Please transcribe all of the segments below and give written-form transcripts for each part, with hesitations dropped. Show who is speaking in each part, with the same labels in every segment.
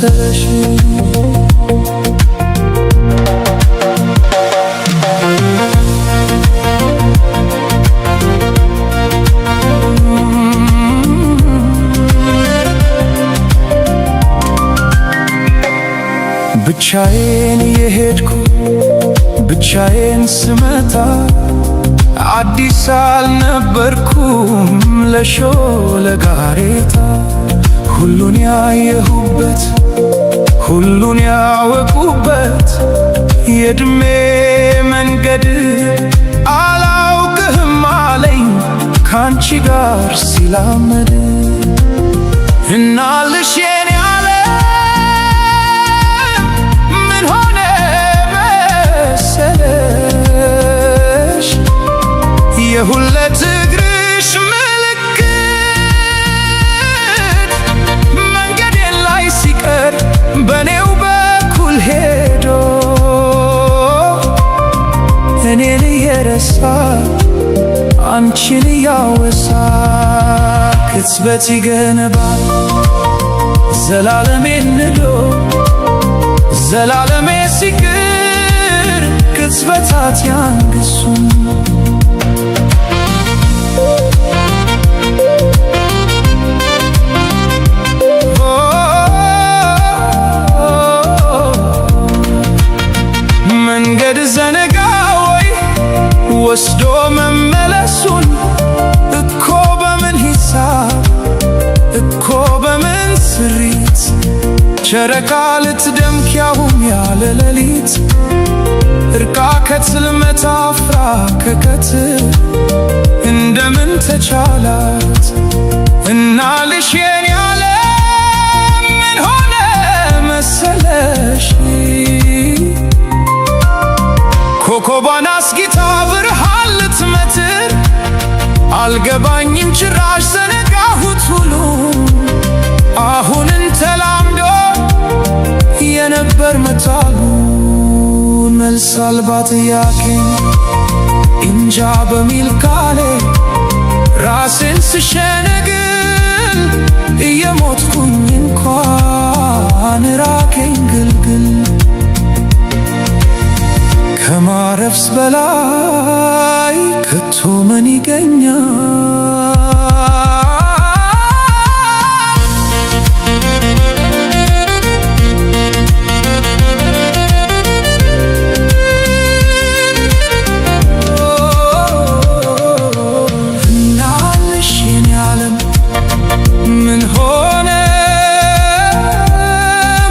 Speaker 1: መሰለሽ ብቻዬን የሄድኩ ብቻዬን ስመጣ አዲስ አልነበርኩም ለሾለ ጋሬታ ሁሉን ያየሁበት ሁሉን ያወቁበት የእድሜ መንገድ አላውቅህም አለኝ ካንቺ ጋር ሲላመድ እናልሽ የኔ አለ ምን ሆነ መሰለሽ የሁለት እግርሽ ምልክት መንገዴን ላይ ሲቀር በኔው በኩል ሄዶ እኔን እየረሳ አንቺን እያወሳ ቅጽበት ይገነባል ዘላለሜን ንዶ ዘላለሜ ሲቅር ቅጽበታት ያንግሱን መንገድ ዘነጋ ወይ ወስዶ መመለሱን እኮ በምን ሂሳብ እኮ በምን ስሪት ጨረቃ ልትደምቅ ያሁን ያለ ሌሊት እርቃ ከትልመት አፍራ ከቀትር እንደምን ተቻላት እናልሽ የኔ ያለ ምን ሆነ መሰለሽ ኮከቧን አስጊታ ብርሃን ልትመትር አልገባኝም ጭራሽ ዘነጋሁት ሁሉ አሁንን ተላምዶ የነበር መታሉ መልስ አልባ ጥያቄ እንጃ በሚል ቃሌ ራሴን ስሸነግል እየሞትኩኝ እንኳን ራቀኝ ግልግል ከማረፍስ በላይ ከቶ ምን ይገኛል? እናልሽ የኔ ዓለም ምን ሆነ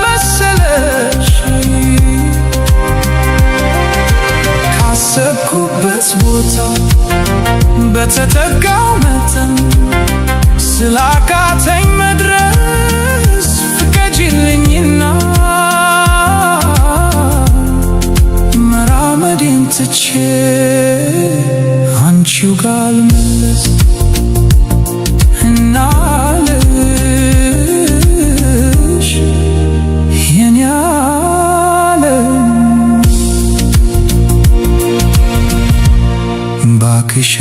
Speaker 1: መሰለሽ ካሰብኩበት ቦታ በተጠጋው መጠን ስላቃተኝ መድረስ ፍቀጂልኝና መራመዴን ትቼ አንቺው ጋር ልመለስ እናልሽ የኔ ዓለም ባክሽ